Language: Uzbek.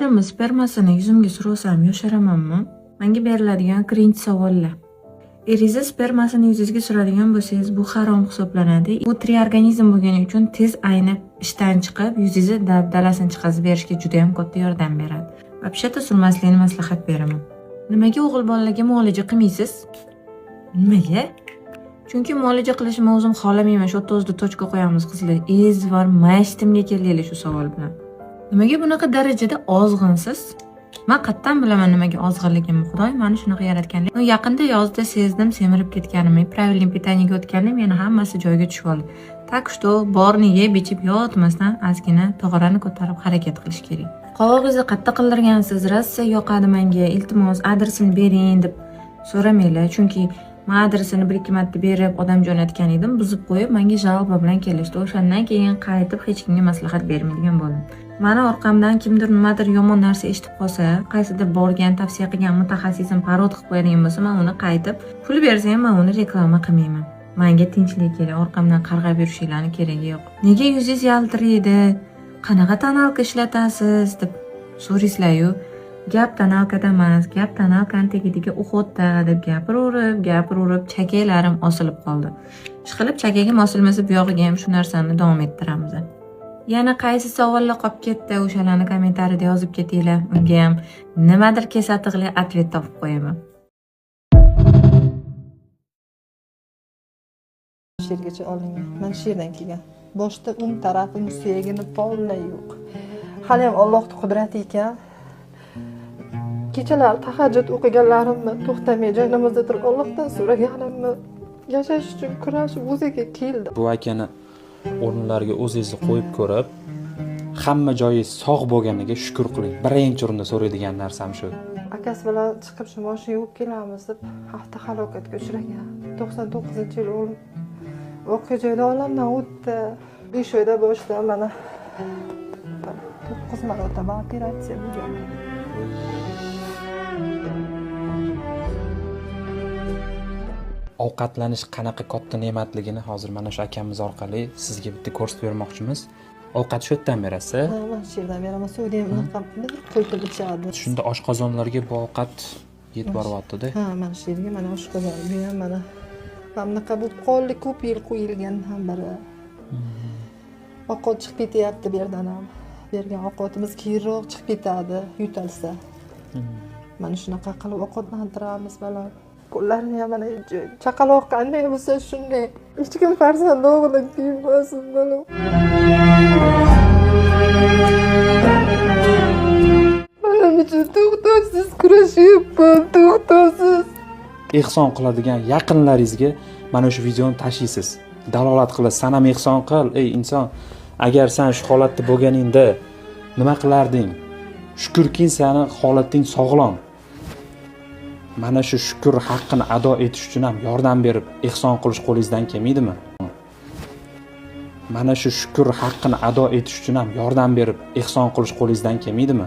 O'g'illarimni spermasini yuzimga sursam yosharamanmi? Menga beriladigan birinchi savollar. Eringiz spermasini yuzingizga suradigan bo'lsangiz, bu harom hisoblanadi. Bu tiri organizm bo'lgani uchun tez aynib ishdan chiqib, yuzingizni dabdalasini chiqazib berishga juda ham katta yordam beradi. Вообще-то surmaslikni maslahat beraman. Nimaga o'g'il bolalarga muolaja qilmaysiz? Nimaga? Chunki muolaja qilishni o'zim xohlamayman. Shu o'rtada tochka qo'yamiz qizlar. Ezvar mashtimga keldinglar shu savol bilan. Nimaga bunaqa darajada ozg'insiz? Men qattan bilaman nimaga ozg'inligimni. Xudoy meni shunaqa yaratgan. Yaqinda yozda sezdim semirib ketganimni, правильный питаниеga o'tganim, yana hammasi joyiga tushib oldi. Так что borni yeb ichib yotmasdan ozgina tog'orani ko'tarib harakat qilish kerak. Qovog'ingizni qatta qildirgansiz, Rossiya yoqadi menga, iltimos adresini bering deb so'ramanglar, chunki men adresini 1-2 marta berib odam jo'natgan edim, buzib qo'yib menga jalba bilan kelishdi. O'shandan keyin qaytib hech kimga maslahat bermaydigan bo'ldim. Meni orqamdan kimdir nimadir yomon narsa eshitib qolsa, qaysidir borgan, tavsiya qilgan mutaxassisim parod qilib qo'yadigan bo'lsa, men uni qaytib pul bersam, men uni reklama qilmayman. Menga tinchlik kerak, orqamdan qarg'ab yurishinglarning keragi yo'q. Nega yuzingiz yaltiraydi? Qanaqa tonalka ishlatasiz deb so'raysizlar-yu. Gap tonalkada emas, gap tonalkani tagidagi uxotda deb gapiraverib, chakalarim osilib qoldi. Ishqilib chakagim osilmasa, bu yog'iga ham shu narsani davom ettiramiz. Yana qaysi savollar qolib ketdi, o'shalarni kommentariyada yozib ketinglar. Unga ham nimadir kesatiqli atvet topib qo'yaman. She'rgacha olingan. Men she'rdan kelgan. Boshda tarafim suyagini pollar yo'q. Hali ham Allohning qudrati ekan. Kechalar tahajjud o'qiganlarimni to'xtamay joynamozda turib Allohdan so'raganimni yashash uchun kurashib o'ziga keldi. Bu akani o'rinlarga o'zingizni qo'yib ko'rib, hamma joyingiz sog' bo'lganiga shukr qiling. Birinchi o'rinda so'raydigan narsam shu. Akasi bilan chiqib shu mashina yuvib kelamiz deb avtohalokatga uchragan. 99-yil o'g'lim voqea joyida olamdan o'tdi. 5 oyda boshida mana 9 marotaba operatsiya bo'lgan. Ovqatlanish qanaqa katta ne'matligini hozir mana shu akamiz orqali sizga bitta ko'rsatib bermoqchimiz. Ovqat shu yerdan berasiz? Ha, mana shu yerdan beraman. Suvni ham unaqa qo'yib ichadi. Shunda oshqozonlarga bu ovqat yetib boryapti-da. Ha, mana shu yerga mana oshqozon, bu ham mana bunaqa bu qonli ko'p yil qo'yilgan ham biri. Ovqat chiqib ketyapti bu yerdan ham. Bergan ovqatimiz keyinroq chiqib ketadi, yutalsa. Mana shunaqa qilib ovqatlantiramiz baland. Qo'llarini ham mana chaqaloq qanday bo'lsa shunday. Hech kim farzand o'g'lim kiymasin balam. Balam uchun to'xtovsiz kurashyapman, to'xtovsiz. Ehson qiladigan yaqinlaringizga mana shu videoni tashlaysiz. Dalolat qilasiz, sanam ehson qil, ey inson. Agar sen shu holatda bo'lganingda nima qilarding? Shukrki, seni holating sog'lom. Mana shu shukr haqqini ado etish uchun ham yordam berib, ehson qilish qo'lingizdan kelmaydimi? Mana shu shukr haqqini ado etish uchun ham yordam berib, ehson qilish qo'lingizdan kelmaydimi?